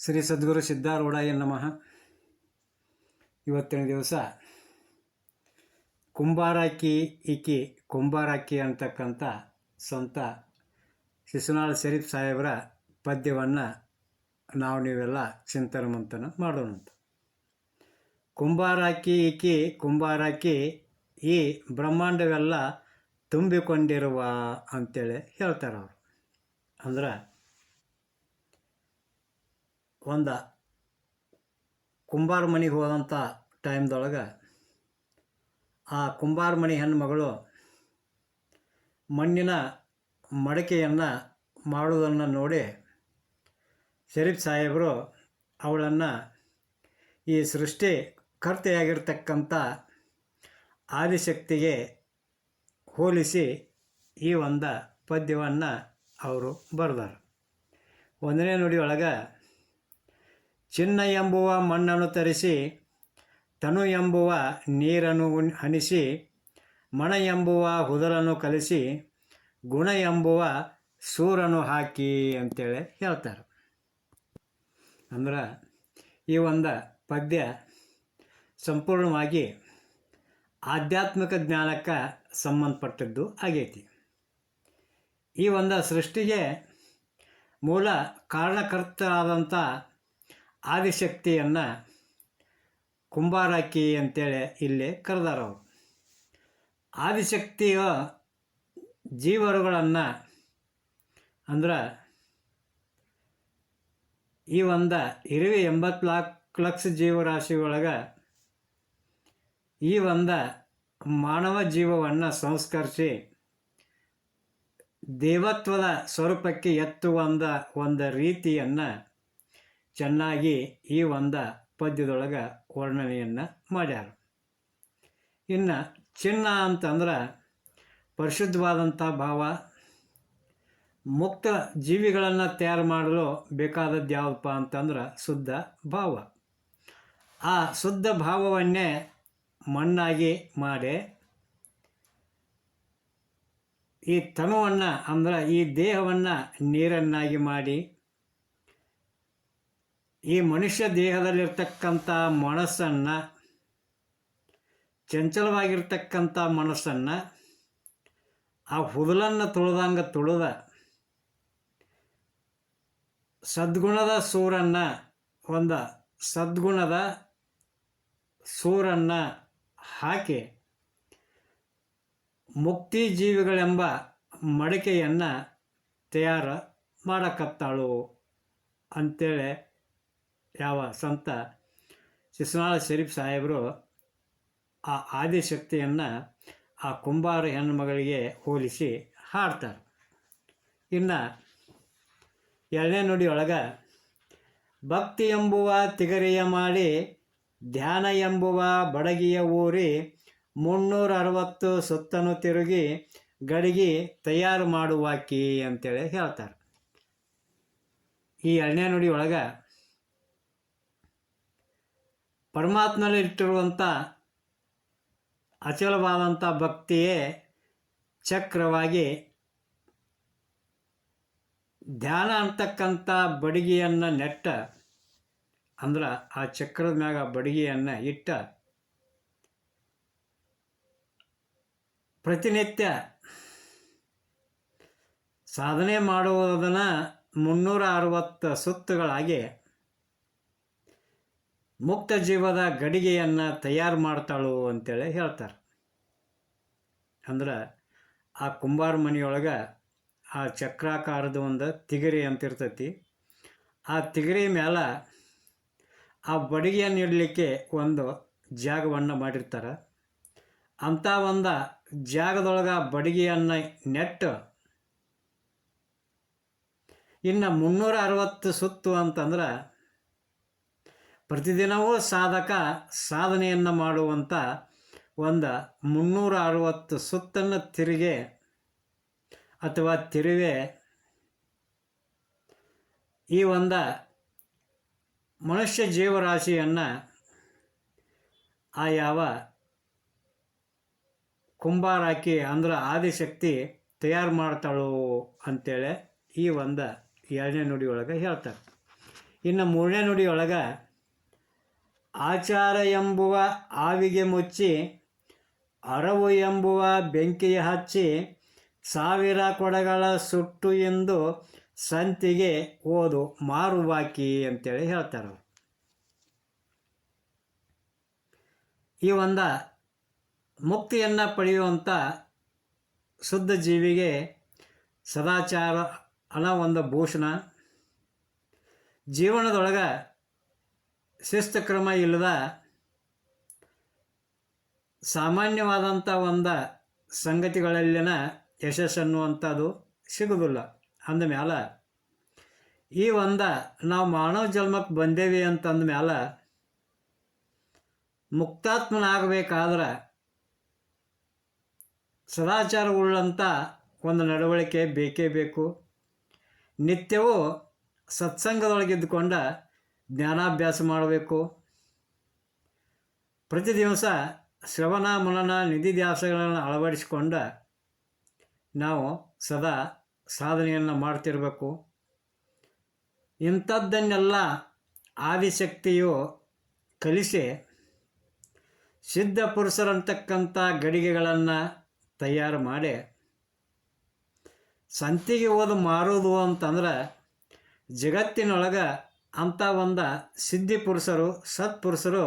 ಶ್ರೀ ಸದ್ಗುರು ಸಿದ್ಧಾರೂಢಾಯ ನಮಃ. ಇವತ್ತಿನ ದಿವಸ ಕುಂಬಾರಾಕಿ ಈಕಿ ಕುಂಬಾರಾಕಿ ಅಂತಕ್ಕಂಥ ಸಂತ ಶಿಶುನಾಳ ಶರೀಫ್ ಸಾಹೇಬರ ಪದ್ಯವನ್ನು ನೀವೆಲ್ಲ ಚಿಂತನ ಮಂಥನ ಮಾಡೋಣಂತ. ಕುಂಬಾರಾಕಿ ಈಕಿ ಕುಂಬಾರಾಕಿ ಈ ಬ್ರಹ್ಮಾಂಡವೆಲ್ಲ ತುಂಬಿಕೊಂಡಿರುವ ಅಂತೇಳಿ ಹೇಳ್ತಾರೆ ಅವರು. ಅಂದ್ರೆ ಒಂದು ಕುಂಬಾರ ಮನೆಗೆ ಹೋದಂಥ ಟೈಮ್ದೊಳಗೆ ಆ ಕುಂಬಾರ ಮನೆ ಹೆಣ್ಣುಮಗಳು ಮಣ್ಣಿನ ಮಡಕೆಯನ್ನು ಮಾಡುವುದನ್ನು ನೋಡಿ ಶರೀಫ್ ಸಾಹೇಬರು ಅವಳನ್ನು ಈ ಸೃಷ್ಟಿ ಕರ್ತೆಯಾಗಿರ್ತಕ್ಕಂಥ ಆದಿಶಕ್ತಿಗೆ ಹೋಲಿಸಿ ಈ ಒಂದು ಪದ್ಯವನ್ನು ಅವರು ಬರೆದಾರೆ. ಒಂದನೇ ನುಡಿಯೊಳಗೆ ಚಿನ್ನ ಎಂಬುವ ಮಣ್ಣನ್ನು ತರಿಸಿ, ತನು ಎಂಬುವ ನೀರನ್ನು ಹನಿಸಿ, ಮಣ ಎಂಬುವ ಹುದಲನ್ನು ಕಲಿಸಿ, ಗುಣ ಎಂಬುವ ಸೂರನ್ನು ಹಾಕಿ ಅಂತೇಳಿ ಹೇಳ್ತಾರೆ. ಅಂದ್ರೆ ಈ ಒಂದು ಪದ್ಯ ಸಂಪೂರ್ಣವಾಗಿ ಆಧ್ಯಾತ್ಮಿಕ ಜ್ಞಾನಕ್ಕೆ ಸಂಬಂಧಪಟ್ಟದ್ದು ಆಗೈತಿ. ಈ ಒಂದು ಸೃಷ್ಟಿಗೆ ಮೂಲ ಕಾರಣಕರ್ತರಾದಂಥ ಆದಿಶಕ್ತಿಯನ್ನು ಕುಂಬಾರಾಕಿ ಅಂತೇಳಿ ಇಲ್ಲಿ ಕರೆದಾರವರು. ಆದಿಶಕ್ತಿಯ ಜೀವರುಗಳನ್ನು ಅಂದ್ರೆ ಈ ಒಂದು 84 ಲಕ್ಷ ಜೀವರಾಶಿ ಒಳಗೆ ಈ ಒಂದು ಮಾನವ ಜೀವವನ್ನು ಸಂಸ್ಕರಿಸಿ ದೇವತ್ವದ ಸ್ವರೂಪಕ್ಕೆ ಎತ್ತುವ ಒಂದು ರೀತಿಯನ್ನು ಚೆನ್ನಾಗಿ ಈ ಒಂದು ಪದ್ಯದೊಳಗೆ ವರ್ಣನೆಯನ್ನು ಮಾಡ್ಯಾರ. ಇನ್ನು ಚಿನ್ನ ಅಂತಂದ್ರೆ ಪರಿಶುದ್ಧವಾದಂಥ ಭಾವ. ಮುಕ್ತ ಜೀವಿಗಳನ್ನು ತಯಾರು ಮಾಡಲು ಬೇಕಾದದ್ದು ಯಾವುದಪ್ಪ ಅಂತಂದ್ರೆ ಶುದ್ಧ ಭಾವ. ಆ ಶುದ್ಧ ಭಾವವನ್ನೇ ಮಣ್ಣಾಗಿ ಮಾಡಿ ಈ ತನುವನ್ನು ಅಂದ್ರೆ ಈ ದೇಹವನ್ನು ನೀರನ್ನಾಗಿ ಮಾಡಿ ಈ ಮನುಷ್ಯ ದೇಹದಲ್ಲಿರ್ತಕ್ಕಂಥ ಮನಸ್ಸನ್ನು, ಚಂಚಲವಾಗಿರ್ತಕ್ಕಂಥ ಮನಸ್ಸನ್ನು ಆ ಹುದಲನ್ನು ತುಳಿದಂಗೆ ತುಳಿದ ಸದ್ಗುಣದ ಸೂರನ್ನು, ಒಂದು ಸದ್ಗುಣದ ಸೂರನ್ನು ಹಾಕಿ ಮುಕ್ತಿ ಜೀವಿಗಳೆಂಬ ಮಡಿಕೆಯನ್ನು ತಯಾರು ಮಾಡಕತ್ತಾಳು ಅಂಥೇಳಿ ಯಾವ ಸಂತ ಶಿಶುನಾಳ ಶರೀಫ್ ಸಾಹೇಬರು ಆ ಆದಿಶಕ್ತಿಯನ್ನು ಆ ಕುಂಬಾರ ಹೆಣ್ಣುಮಗಳಿಗೆ ಹೋಲಿಸಿ ಹಾಡ್ತಾರೆ. ಇನ್ನು ಎರಡನೇ ನುಡಿಯೊಳಗೆ ಭಕ್ತಿ ಎಂಬುವ ತಿಗರಿಯ ಮಾಡಿ, ಧ್ಯಾನ ಎಂಬುವ ಬಡಗಿಯ ಊರಿ, 360 ಸುತ್ತನು ತಿರುಗಿ ಗಡಿಗೆ ತಯಾರು ಮಾಡುವಾಕಿ ಅಂತೇಳಿ ಹೇಳ್ತಾರೆ. ಈ ಎರಡನೇ ನುಡಿಯೊಳಗೆ ಪರಮಾತ್ಮನಲ್ಲಿ ಇಟ್ಟಿರುವಂಥ ಅಚಲವಾದಂಥ ಭಕ್ತಿಯೇ ಚಕ್ರವಾಗಿ ಧ್ಯಾನ ಅಂತಕ್ಕಂಥ ಬಡಿಗೆಯನ್ನು ನೆಟ್ಟ, ಅಂದ್ರೆ ಆ ಚಕ್ರದ ಮ್ಯಾಗ ಬಡಿಗೆಯನ್ನು ಇಟ್ಟ ಪ್ರತಿನಿತ್ಯ ಸಾಧನೆ ಮಾಡುವುದನ್ನು 360 ಸುತ್ತುಗಳಾಗಿ ಮುಕ್ತ ಜೀವದ ಗಡಿಗೆಯನ್ನು ತಯಾರು ಮಾಡ್ತಾಳು ಅಂತೇಳಿ ಹೇಳ್ತಾರೆ. ಅಂದ್ರೆ ಆ ಕುಂಬಾರ ಮನೆಯೊಳಗೆ ಆ ಚಕ್ರಾಕಾರದ ಒಂದು ತಿಗರಿ ಅಂತಿರ್ತೈತಿ. ಆ ತಿಗರಿ ಮೇಲೆ ಆ ಬಡಿಗೆಯನ್ನು ಇಡಲಿಕ್ಕೆ ಒಂದು ಜಾಗವನ್ನು ಮಾಡಿರ್ತಾರೆ. ಅಂಥ ಒಂದು ಜಾಗದೊಳಗೆ ಬಡಿಗೆಯನ್ನು ನೆಟ್ಟು ಇನ್ನು 360 ಸುತ್ತು ಅಂತಂದ್ರೆ ಪ್ರತಿದಿನವೂ ಸಾಧಕ ಸಾಧನೆಯನ್ನು ಮಾಡುವಂಥ ಒಂದು 360 ಸುತ್ತನ್ನು ತಿರುಗಿ ಅಥವಾ ತಿರುವೆ ಈ ಒಂದು ಮನುಷ್ಯ ಜೀವರಾಶಿಯನ್ನು ಆ ಯಾವ ಕುಂಬಾರಾಕಿ ಅಂದ್ರೆ ಆದಿಶಕ್ತಿ ತಯಾರು ಮಾಡ್ತಾಳು ಅಂಥೇಳಿ ಈ ಒಂದು ಎರಡನೇ ನುಡಿಯೊಳಗೆ ಹೇಳ್ತಾರೆ. ಇನ್ನು ಮೂರನೇ ನುಡಿಯೊಳಗೆ ಆಚಾರ ಎಂಬುವ ಆವಿಗೆ ಮುಚ್ಚಿ ಅರವು ಎಂಬುವ ಬೆಂಕಿಯ ಹಚ್ಚಿ ಸಾವಿರ ಕೊಡಗಳ ಸುಟ್ಟು ಎಂದು ಸಂತಿಗೆ ಓದು ಮಾರುವಾಕಿ ಅಂತೇಳಿ ಹೇಳ್ತಾರೆ. ಈ ಒಂದು ಮುಕ್ತಿಯನ್ನು ಪಡೆಯುವಂಥ ಶುದ್ಧ ಜೀವಿಗೆ ಸದಾಚಾರ ಅನ್ನೋ ಒಂದು ಭೂಷಣ. ಜೀವನದೊಳಗೆ ಶಿಸ್ತು ಕ್ರಮ ಇಲ್ಲದ ಸಾಮಾನ್ಯವಾದಂಥ ಒಂದು ಸಂಗತಿಗಳಲ್ಲಿನ ಯಶಸ್ಸು ಅನ್ನುವಂಥದ್ದು ಸಿಗೋದಿಲ್ಲ. ಅಂದಮೇಲೆ ಈ ಒಂದು ನಾವು ಮಾನವ ಜನ್ಮಕ್ಕೆ ಬಂದೇವಿ ಅಂತಂದ ಮೇಲೆ ಮುಕ್ತಾತ್ಮನಾಗಬೇಕಾದ್ರೆ ಸದಾಚಾರವುಳ್ಳಂಥ ಒಂದು ನಡವಳಿಕೆ ಬೇಕೇ ಬೇಕು. ನಿತ್ಯವೂ ಸತ್ಸಂಗದೊಳಗಿದ್ದುಕೊಂಡ ಜ್ಞಾನಾಭ್ಯಾಸ ಮಾಡಬೇಕು. ಪ್ರತಿ ದಿವಸ ಶ್ರವಣ ಮನನ ನಿಧಿಧ್ಯಾಸಗಳನ್ನು ಅಳವಡಿಸಿಕೊಂಡ ನಾವು ಸದಾ ಸಾಧನೆಯನ್ನು ಮಾಡ್ತಿರಬೇಕು. ಇಂಥದ್ದನ್ನೆಲ್ಲ ಆದಿಶಕ್ತಿಯು ಕಲಿಸಿ ಸಿದ್ಧ ಪುರುಷರಂತಕ್ಕಂಥ ಗಡಿಗೆಗಳನ್ನು ತಯಾರು ಮಾಡಿ ಸಂತಿಗೆ ಓದು ಮಾರೋದು ಅಂತಂದ್ರೆ ಜಗತ್ತಿನೊಳಗೆ ಅಂಥ ಒಂದು ಸಿದ್ಧಿ ಪುರುಷರು ಸತ್ಪುರುಷರು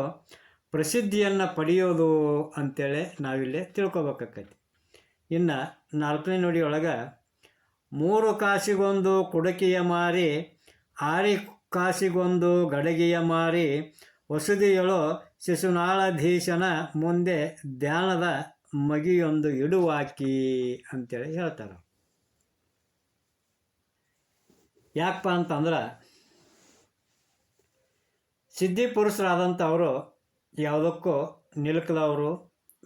ಪ್ರಸಿದ್ಧಿಯನ್ನು ಪಡೆಯೋದು ಅಂಥೇಳಿ ನಾವಿಲ್ಲಿ ತಿಳ್ಕೊಬೇಕಾಕೈತಿ. ಇನ್ನು ನಾಲ್ಕನೇ ನುಡಿಯೊಳಗೆ 3 ಕಾಸಿಗೊಂದು ಕುಡಕಿಯ ಮಾರಿ 6 ಕಾಸಿಗೊಂದು ಗಡಗಿಯ ಮಾರಿ ವಸುದಿಯಳು ಶಿಶುನಾಳಧೀಶನ ಮುಂದೆ ಧ್ಯಾನದ ಮಗಿಯೊಂದು ಇಡುವಾಕಿ ಅಂತೇಳಿ ಹೇಳ್ತಾರೆ. ಯಾಕಪ್ಪ ಅಂತಂದ್ರೆ ಸಿದ್ಧಿ ಪುರುಷರಾದಂಥವರು ಯಾವುದಕ್ಕೂ ನಿಲುಕದವರು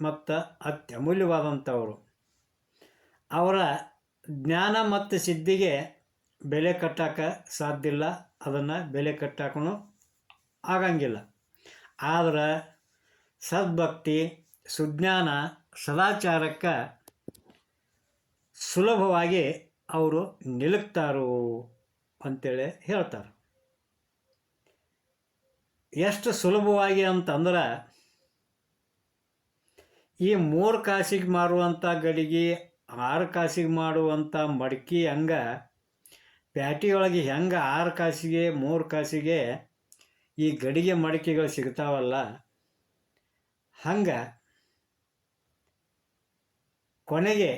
ಮತ್ತು ಅತ್ಯಮೂಲ್ಯವಾದಂಥವರು. ಅವರ ಜ್ಞಾನ ಮತ್ತು ಸಿದ್ಧಿಗೆ ಬೆಲೆ ಕಟ್ಟೋಕೆ ಸಾಧ್ಯ ಇಲ್ಲ, ಅದನ್ನು ಬೆಲೆ ಕಟ್ಟೋಕ್ಕೂ ಆಗಂಗಿಲ್ಲ. ಆದರೆ ಸದ್ಭಕ್ತಿ ಸುಜ್ಞಾನ ಸದಾಚಾರಕ್ಕೆ ಸುಲಭವಾಗಿ ಅವರು ನಿಲುಕ್ತಾರು ಅಂತೇಳಿ ಹೇಳ್ತಾರೆ. ಎಷ್ಟು ಸುಲಭವಾಗಿ ಅಂತಂದ್ರೆ ಈ 3 ಕಾಸಿಗೆ ಮಾರುವಂಥ ಗಡಿಗೆ 6 ಕಾಸಿಗೆ ಮಾಡುವಂಥ ಮಡಕಿ ಹಂಗೆ ಪ್ಯಾಟಿಯೊಳಗೆ ಹೆಂಗೆ 6 ಕಾಸಿಗೆ 3 ಕಾಸಿಗೆ ಈ ಗಡಿಗೆ ಮಡಕೆಗಳು ಸಿಗ್ತಾವಲ್ಲ, ಹಂಗೆ ಕೊನೆಗೆ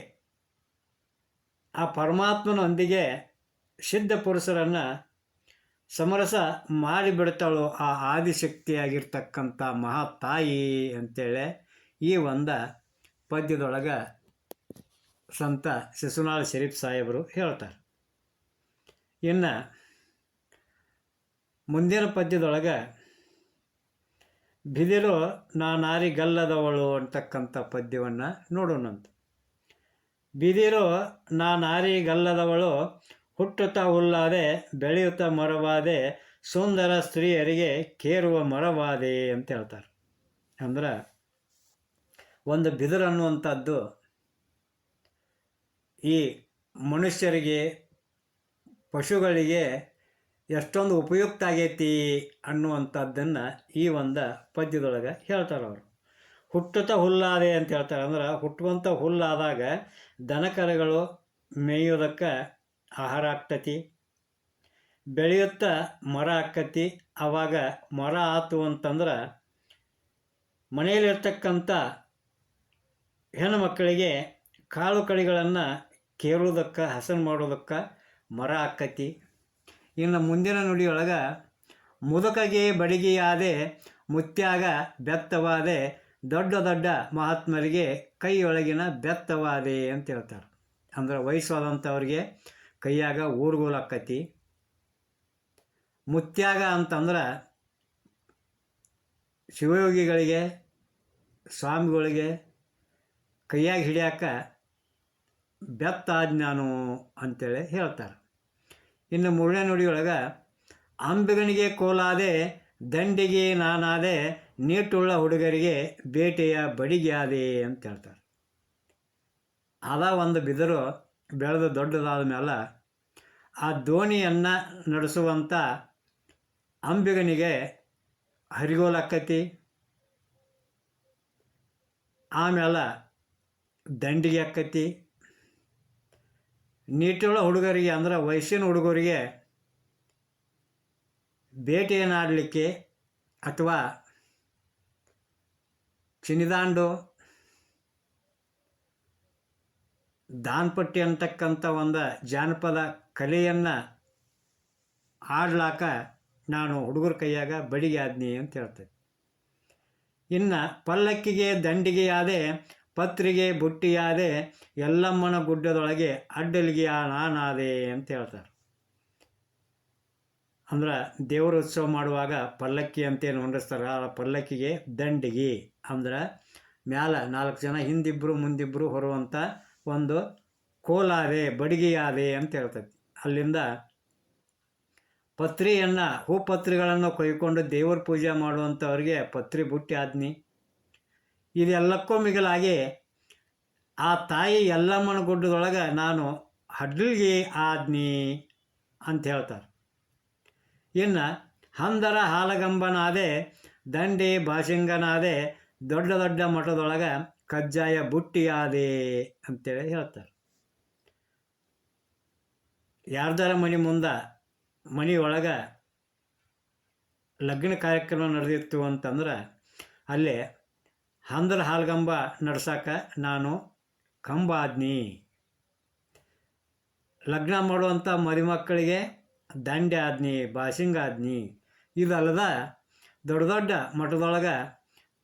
ಆ ಪರಮಾತ್ಮನೊಂದಿಗೆ ಸಿದ್ಧ ಪುರುಷರನ್ನು ಸಮರಸ ಮಾಡಿಬಿಡ್ತಾಳು ಆ ಆದಿಶಕ್ತಿಯಾಗಿರ್ತಕ್ಕಂಥ ಮಹಾತಾಯಿ ಅಂತೇಳಿ ಈ ಒಂದು ಪದ್ಯದೊಳಗೆ ಸಂತ ಶಿಶುನಾಳ ಶರೀಫ್ ಸಾಹೇಬರು ಹೇಳ್ತಾರೆ. ಇನ್ನು ಮುಂದಿನ ಪದ್ಯದೊಳಗೆ ಬಿದಿರು ನಾನಾರಿಗಲ್ಲದವಳು ಅಂತಕ್ಕಂಥ ಪದ್ಯವನ್ನು ನೋಡೋಣಂತ. ಬಿದಿರು ನಾನಾರಿಗಲ್ಲದವಳು ಹುಟ್ಟುತ್ತಾ ಹುಲ್ಲಾದೆ ಬೆಳೆಯುತ್ತಾ ಮರವಾದೆ ಸುಂದರ ಸ್ತ್ರೀಯರಿಗೆ ಕೇರುವ ಮರವಾದೆ ಅಂತ ಹೇಳ್ತಾರೆ. ಅಂದ್ರೆ ಒಂದು ಬಿದಿರು ಅನ್ನುವಂಥದ್ದು ಈ ಮನುಷ್ಯರಿಗೆ ಪಶುಗಳಿಗೆ ಎಷ್ಟೊಂದು ಉಪಯುಕ್ತ ಆಗೈತಿ ಅನ್ನುವಂಥದ್ದನ್ನು ಈ ಒಂದು ಪದ್ಯದೊಳಗೆ ಹೇಳ್ತಾರೆ ಅವರು. ಹುಟ್ಟುತ್ತಾ ಹುಲ್ಲಾದೆ ಅಂತ ಹೇಳ್ತಾರೆ. ಅಂದ್ರೆ ಹುಟ್ಟುವಂಥ ಹುಲ್ಲಾದಾಗ ದನಕರುಗಳು ಮೇಯೋದಕ್ಕೆ ಆಹಾರ ಆಗ್ತತಿ, ಬೆಳೆಯುತ್ತಾ ಮರ ಆಕ್ಕತಿ. ಆವಾಗ ಮರ ಆತು ಅಂತಂದ್ರೆ ಮನೆಯಲ್ಲಿರ್ತಕ್ಕಂಥ ಹೆಣ್ಣು ಮಕ್ಕಳಿಗೆ ಕಾಳು ಕಡಿಗಳನ್ನು ಕೇರುವುದಕ್ಕೆ ಹಸನು ಮಾಡೋದಕ್ಕೆ ಮರ ಆಕ್ಕತಿ. ಇನ್ನು ಮುಂದಿನ ನುಡಿಯೊಳಗೆ ಮುದುಕಗೆ ಬಡಿಗೆಯಾದೆ ಮುತ್ಯಾಗ ಬೆತ್ತವಾದೆ ದೊಡ್ಡ ದೊಡ್ಡ ಮಹಾತ್ಮರಿಗೆ ಕೈಯೊಳಗಿನ ಬೆತ್ತವಾದೆ ಅಂತ ಹೇಳ್ತಾರೆ. ಅಂದ್ರೆ ವಯಸ್ಸಾದಂಥವ್ರಿಗೆ ಕೈಯಾಗ ಊರುಗೋಲು ಆಕ್ಕತಿ. ಮುತ್ಯಾಗ ಅಂತಂದ್ರೆ ಶಿವಯೋಗಿಗಳಿಗೆ ಸ್ವಾಮಿಗಳಿಗೆ ಕೈಯಾಗ ಹಿಡಿಯಾಕ ಬೆತ್ತಾದ ನಾನು ಅಂತೇಳಿ ಹೇಳ್ತಾರೆ. ಇನ್ನು ಮೂರನೇ ನುಡಿಯೊಳಗೆ ಅಂಬಿಗನಿಗೆ ಕೋಲಾದೆ ದಂಡಿಗೆ ನಾನಾದೆ ನೀಟುಳ್ಳ ಹುಡುಗರಿಗೆ ಬೇಟೆಯ ಬಡಿಗ್ಯಾದೆ ಅಂತ ಹೇಳ್ತಾರೆ. ಅದ ಒಂದು ಬಿದಿರು ಬೆಳೆದು ದೊಡ್ಡದಾದ ಮೇಲೆ ಆ ದೋಣಿಯನ್ನು ನಡೆಸುವಂಥ ಅಂಬಿಗನಿಗೆ ಹರಿಗೋಲು ಆಕ್ಕತಿ, ಆಮೇಲೆ ದಂಡಿಗೆ ಆಕ್ಕತಿ. ನೀಟುള്ള ಹುಡುಗರಿಗೆ ಅಂದ್ರೆ ವಯಸ್ಸಿನ ಹುಡುಗರಿಗೆ ಬೇಟೆಯನ್ನು ಆಡಲಿಕ್ಕೆ ಅಥವಾ ಚಿನಿದಾಂಡು, ದಾನ್ಪಟ್ಟಿ ಅಂತಕ್ಕಂಥ ಒಂದು ಜಾನಪದ ಕಲೆಯನ್ನು ಆಡ್ಲಾಕ ನಾನು ಹುಡುಗರ ಕೈಯಾಗ ಬಡಿಗೆ ಆದ್ನಿ ಅಂತ ಹೇಳ್ತೇನೆ. ಇನ್ನು ಪಲ್ಲಕ್ಕಿಗೆ ದಂಡಿಗೆ ಆದೆ, ಪತ್ರಿಗೆ ಬುಟ್ಟಿಯಾದೆ, ಎಲ್ಲಮ್ಮನ ಗುಡ್ಡದೊಳಗೆ ಅಡ್ಡಲಿಗೆ ನಾನಾದೆ ಅಂತ ಹೇಳ್ತಾರೆ. ಅಂದ್ರೆ ದೇವರ ಉತ್ಸವ ಮಾಡುವಾಗ ಪಲ್ಲಕ್ಕಿ ಅಂತೇನು ಹೊಂದಿಸ್ತಾರೆ, ಆ ಪಲ್ಲಕ್ಕಿಗೆ ದಂಡಿಗೆ ಅಂದ್ರೆ ಮ್ಯಾಲ 4 ಜನ ಹಿಂದಿಬ್ಬರು ಮುಂದಿಬ್ಬರು ಹೊರುವಂಥ ಒಂದು ಕೋಲಾದೆ, ಬಡಿಗೆಯಾದೆ ಅಂತ ಹೇಳ್ತೈತಿ. ಅಲ್ಲಿಂದ ಪತ್ರಿಯನ್ನು, ಹೂಪತ್ರಿಗಳನ್ನು ಕೊಯ್ಕೊಂಡು ದೇವರ ಪೂಜೆ ಮಾಡುವಂಥವ್ರಿಗೆ ಪತ್ರಿ ಬುಟ್ಟಿ ಆದ್ನಿ. ಇದೆಲ್ಲಕ್ಕೂ ಮಿಗಿಲಾಗಿ ಆ ತಾಯಿ ಎಲ್ಲಮ್ಮನ ಗುಡ್ಡದೊಳಗೆ ನಾನು ಹಡ್ಲಿಗೆ ಆದ್ನಿ ಅಂತ ಹೇಳ್ತಾರೆ. ಇನ್ನು ಹಂದರ ಹಾಲಗಂಬನಾದೆ, ದಂಡಿ ಬಾಶಿಂಗನಾದೆ, ದೊಡ್ಡ ದೊಡ್ಡ ಮಠದೊಳಗೆ ಕಜ್ಜಾಯ ಬುಟ್ಟಿಯಾದೆ ಅಂತೇಳಿ ಹೇಳ್ತಾರೆ. ಯಾರ್ದಾರ ಮನೆ ಮುಂದೆ ಮನೆಯೊಳಗೆ ಲಗ್ನ ಕಾರ್ಯಕ್ರಮ ನಡೆದಿತ್ತು ಅಂತಂದ್ರೆ ಅಲ್ಲೇ ಹಂದರ ಹಾಲ್ಗಂಬ ನಡ್ಸಕ್ಕ ನಾನು ಕಂಬ ಆದ್ನಿ. ಲಗ್ನ ಮಾಡುವಂಥ ಮರಿಮಕ್ಕಳಿಗೆ ದಂಡೆ ಆದ್ನಿ, ಬಾಸಿಂಗ ಆದ್ನಿ. ಇದಲ್ಲದ ದೊಡ್ಡ ದೊಡ್ಡ ಮಠದೊಳಗೆ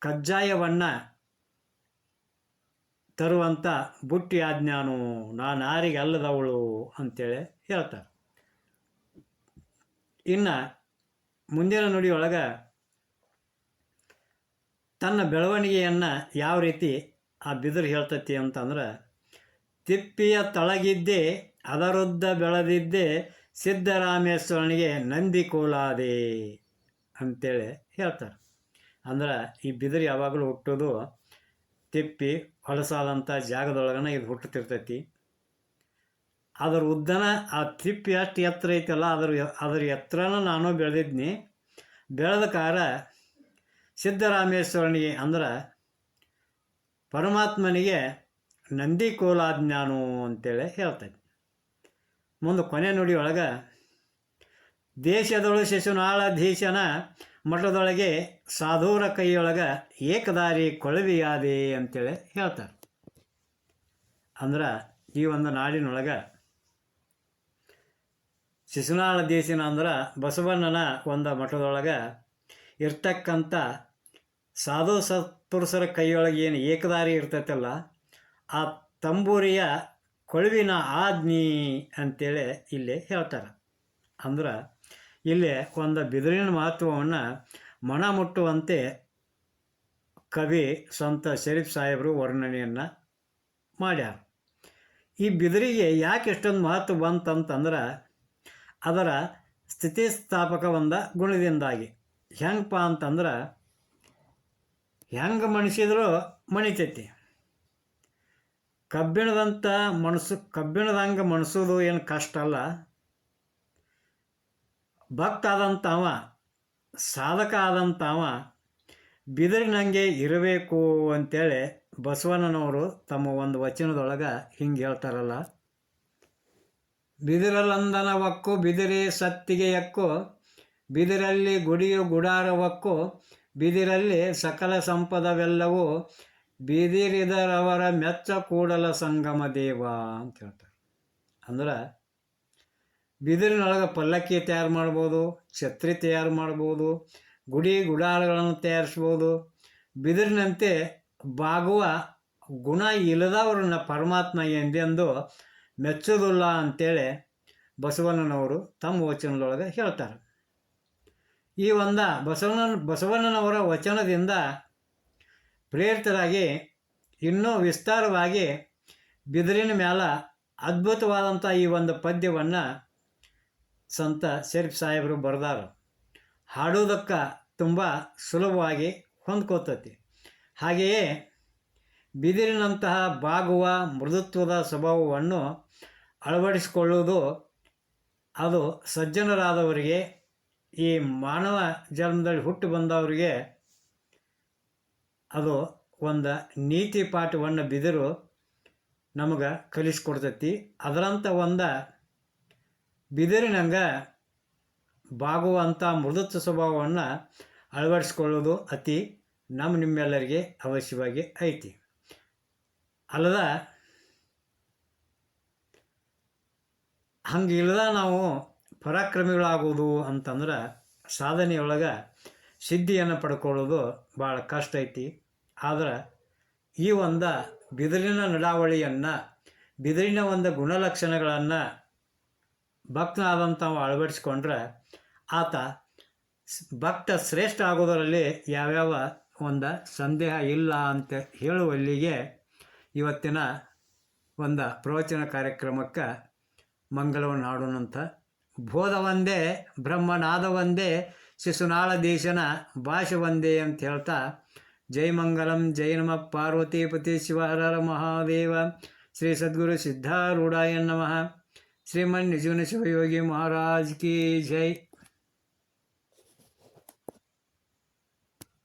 ಕಜ್ಜಾಯವನ್ನು ತರುವಂಥ ಬುಟ್ಟಿ ಆಜ್ಞಾನು, ನಾನು ಯಾರಿಗೆ ಅಲ್ಲದವಳು ಅಂತೇಳಿ ಹೇಳ್ತಾರೆ. ಇನ್ನು ಮುಂದಿನ ನುಡಿಯೊಳಗೆ ತನ್ನ ಬೆಳವಣಿಗೆಯನ್ನು ಯಾವ ರೀತಿ ಆ ಬಿದಿರು ಹೇಳ್ತತಿ ಅಂತಂದ್ರೆ, ತಿಪ್ಪಿಯ ತಳಗಿದ್ದೆ ಅದರುದ್ದ ಬೆಳೆದಿದ್ದೆ, ಸಿದ್ದರಾಮೇಶ್ವರನಿಗೆ ನಂದಿ ಕೋಲಾದೆ ಅಂತೇಳಿ ಹೇಳ್ತಾರೆ. ಅಂದ್ರೆ ಈ ಬಿದಿರು ಯಾವಾಗಲೂ ಹುಟ್ಟೋದು ತಿಪ್ಪಿ ಹೊಲಸಾದಂಥ ಜಾಗದೊಳಗನ ಇದು ಹುಟ್ಟುತ್ತಿರ್ತೈತಿ. ಅದರ ಉದ್ದನ ಆ ತಿಪ್ಪಿ ಅಷ್ಟು ಎತ್ತರ ಐತಲ್ಲ, ಅದ್ರ ಎತ್ತರನ ನಾನು ಬೆಳೆದಿದ್ನಿ. ಬೆಳೆದ ಕಾರ ಸಿದ್ದರಾಮೇಶ್ವರನಿಗೆ ಅಂದ್ರೆ ಪರಮಾತ್ಮನಿಗೆ ನಂದಿ ಕೋಲಾಜ್ಞಾನು ಅಂತೇಳಿ ಹೇಳ್ತೈತಿ. ಮುಂದೆ ಕೊನೆ ನುಡಿಯೊಳಗೆ, ದೇಶದೊಳು ಶಿಶುನಾಳಧೀಶನ ಮಠದೊಳಗೆ ಸಾಧೂರ ಕೈಯೊಳಗೆ ಏಕದಾರಿ ಕೊಳವಿಯಾದೆ ಅಂತೇಳಿ ಹೇಳ್ತಾರೆ. ಅಂದ್ರೆ ಈ ಒಂದು ನಾಡಿನೊಳಗೆ ಶಿಶುನಾಳಧೀಶನ ಅಂದ್ರೆ ಬಸವಣ್ಣನ ಒಂದು ಮಠದೊಳಗೆ ಇರ್ತಕ್ಕಂಥ ಸಾಧು ಸತ್ಪುರುಷರ ಕೈಯೊಳಗೆ ಏನು ಏಕದಾರಿ ಇರ್ತೈತಲ್ಲ, ಆ ತಂಬೂರಿಯ ಕೊಳವಿನ ಆಜ್ಞಿ ಅಂತೇಳಿ ಇಲ್ಲಿ ಹೇಳ್ತಾರೆ. ಅಂದ್ರೆ ಇಲ್ಲಿ ಒಂದು ಬಿದಿರಿನ ಮಹತ್ವವನ್ನು ಮನ ಮುಟ್ಟುವಂತೆ ಕವಿ ಸಂತ ಶರೀಫ್ ಸಾಹೇಬರು ವರ್ಣನೆಯನ್ನು ಮಾಡ್ಯಾರ. ಈ ಬಿದಿರಿಗೆ ಯಾಕೆ ಎಷ್ಟೊಂದು ಮಹತ್ವ ಬಂತಂತಂದ್ರೆ ಅದರ ಸ್ಥಿತಿಸ್ಥಾಪಕ ಒಂದು ಗುಣದಿಂದಾಗಿ. ಹೆಂಗಪ್ಪ ಅಂತಂದ್ರೆ ಹೆಂಗೆ ಮಣಿಸಿದ್ರೂ ಮಣಿತೈತಿ. ಕಬ್ಬಿಣದಂಗೆ ಮಣಿಸೋದು ಏನು ಕಷ್ಟ ಅಲ್ಲ. ಭಕ್ತ ಆದಂಥವ, ಸಾಧಕ ಆದಂಥವ ಬಿದಿರಿನಂಗೆ ಇರಬೇಕು ಅಂತೇಳಿ ಬಸವಣ್ಣನವರು ತಮ್ಮ ಒಂದು ವಚನದೊಳಗೆ ಹಿಂಗೆ ಹೇಳ್ತಾರಲ್ಲ, ಬಿದಿರಲಂದನವಕ್ಕು ಬಿದಿರೇ ಸತ್ತಿಗೆ ಯಕ್ಕು, ಬಿದಿರಲ್ಲಿ ಗುಡಿಯು ಗುಡಾರವಕ್ಕು, ಬಿದಿರಲ್ಲಿ ಸಕಲ ಸಂಪದವೆಲ್ಲವೂ, ಬಿದಿರಿದರವರ ಮೆಚ್ಚ ಕೂಡಲ ಸಂಗಮ ದೇವ ಅಂತ ಹೇಳ್ತಾರೆ. ಅಂದ್ರೆ ಬಿದಿರಿನೊಳಗೆ ಪಲ್ಲಕ್ಕಿ ತಯಾರು ಮಾಡ್ಬೋದು, ಛತ್ರಿ ತಯಾರು ಮಾಡ್ಬೋದು, ಗುಡಿ ಗುಡಾರಗಳನ್ನು ತಯಾರಿಸ್ಬೋದು. ಬಿದಿರಿನಂತೆ ಬಾಗುವ ಗುಣ ಇಲ್ಲದವ್ರನ್ನ ಪರಮಾತ್ಮ ಎಂದೆಂದು ಮೆಚ್ಚೋದಿಲ್ಲ ಅಂತೇಳಿ ಬಸವಣ್ಣನವರು ತಮ್ಮ ವಚನದೊಳಗೆ ಹೇಳ್ತಾರೆ. ಈ ಒಂದು ಬಸವಣ್ಣನವರ ವಚನದಿಂದ ಪ್ರೇರಿತರಾಗಿ ಇನ್ನೂ ವಿಸ್ತಾರವಾಗಿ ಬಿದಿರಿನ ಮ್ಯಾಲ ಅದ್ಭುತವಾದಂಥ ಈ ಒಂದು ಪದ್ಯವನ್ನು ಸಂತ ಶರೀಫ್ ಸಾಹೇಬರು ಬರೆದಾರ. ಹಾಡೋದಕ್ಕೆ ತುಂಬ ಸುಲಭವಾಗಿ ಹೊಂದ್ಕೋತತಿ. ಹಾಗೆಯೇ ಬಿದಿರಿನಂತಹ ಬಾಗುವ ಮೃದುತ್ವದ ಸ್ವಭಾವವನ್ನು ಅಳವಡಿಸಿಕೊಳ್ಳುವುದು ಅದು ಸಜ್ಜನರಾದವರಿಗೆ ಈ ಮಾನವ ಜನ್ಮದಲ್ಲಿ ಹುಟ್ಟು ಬಂದವರಿಗೆ ಅದು ಒಂದು ನೀತಿ ಪಾಠವನ್ನು ಬಿದಿರು ನಮಗೆ ಕಲಿಸ್ಕೊಡ್ತೈತಿ. ಅದರಂಥ ಒಂದು ಬಿದಿರಿನಂಗೆ ಬಾಗುವಂಥ ಮೃದುತ್ವ ಸ್ವಭಾವವನ್ನು ಅಳವಡಿಸ್ಕೊಳ್ಳೋದು ಅತಿ ನಿಮ್ಮೆಲ್ಲರಿಗೆ ಅವಶ್ಯವಾಗಿ ಐತಿ. ಅಲ್ಲದ ಹಂಗಿಲ್ಲದ ನಾವು ಪರಾಕ್ರಮಿಗಳಾಗೋದು ಅಂತಂದ್ರೆ ಸಾಧನೆಯೊಳಗೆ ಸಿದ್ಧಿಯನ್ನು ಪಡ್ಕೊಳ್ಳೋದು ಭಾಳ ಕಷ್ಟ ಐತಿ. ಆದ್ರೆ ಈ ಒಂದು ಬಿದಿರಿನ ನಡಾವಳಿಯನ್ನು, ಬಿದಿರಿನ ಒಂದು ಗುಣಲಕ್ಷಣಗಳನ್ನು ಭಕ್ತನಾದಂಥವು ಅಳವಡಿಸ್ಕೊಂಡ್ರೆ ಆತ ಭಕ್ತ ಶ್ರೇಷ್ಠ ಆಗೋದರಲ್ಲಿ ಯಾವ್ಯಾವ ಒಂದು ಸಂದೇಹ ಇಲ್ಲ ಅಂತ ಹೇಳುವಲ್ಲಿಗೆ ಇವತ್ತಿನ ಒಂದು ಪ್ರವಚನ ಕಾರ್ಯಕ್ರಮಕ್ಕೆ ಮಂಗಲವನ್ನು ಹಾಡೋಣಂತ. ಬೋಧ ಒಂದೇ ಬ್ರಹ್ಮನಾದ ಒಂದೇ ಶಿಶುನಾಳ ದೇಶನ ಭಾಷೆ ಒಂದೇ ಅಂತ ಹೇಳ್ತಾ, ಜೈ ಮಂಗಲಂ, ಜೈ ನಮಃ ಪಾರ್ವತೀಪತಿ ಶಿವ ಹರ ಹರ ಮಹಾದೇವ. ಶ್ರೀ ಸದ್ಗುರು ಸಿದ್ಧಾರೂಢಾಯ ನಮಃ. ಶ್ರೀಮನ್ ನಿಜುನ ಶಿವಯೋಗಿ ಮಹಾರಾಜ್ ಕಿ ಜೈ.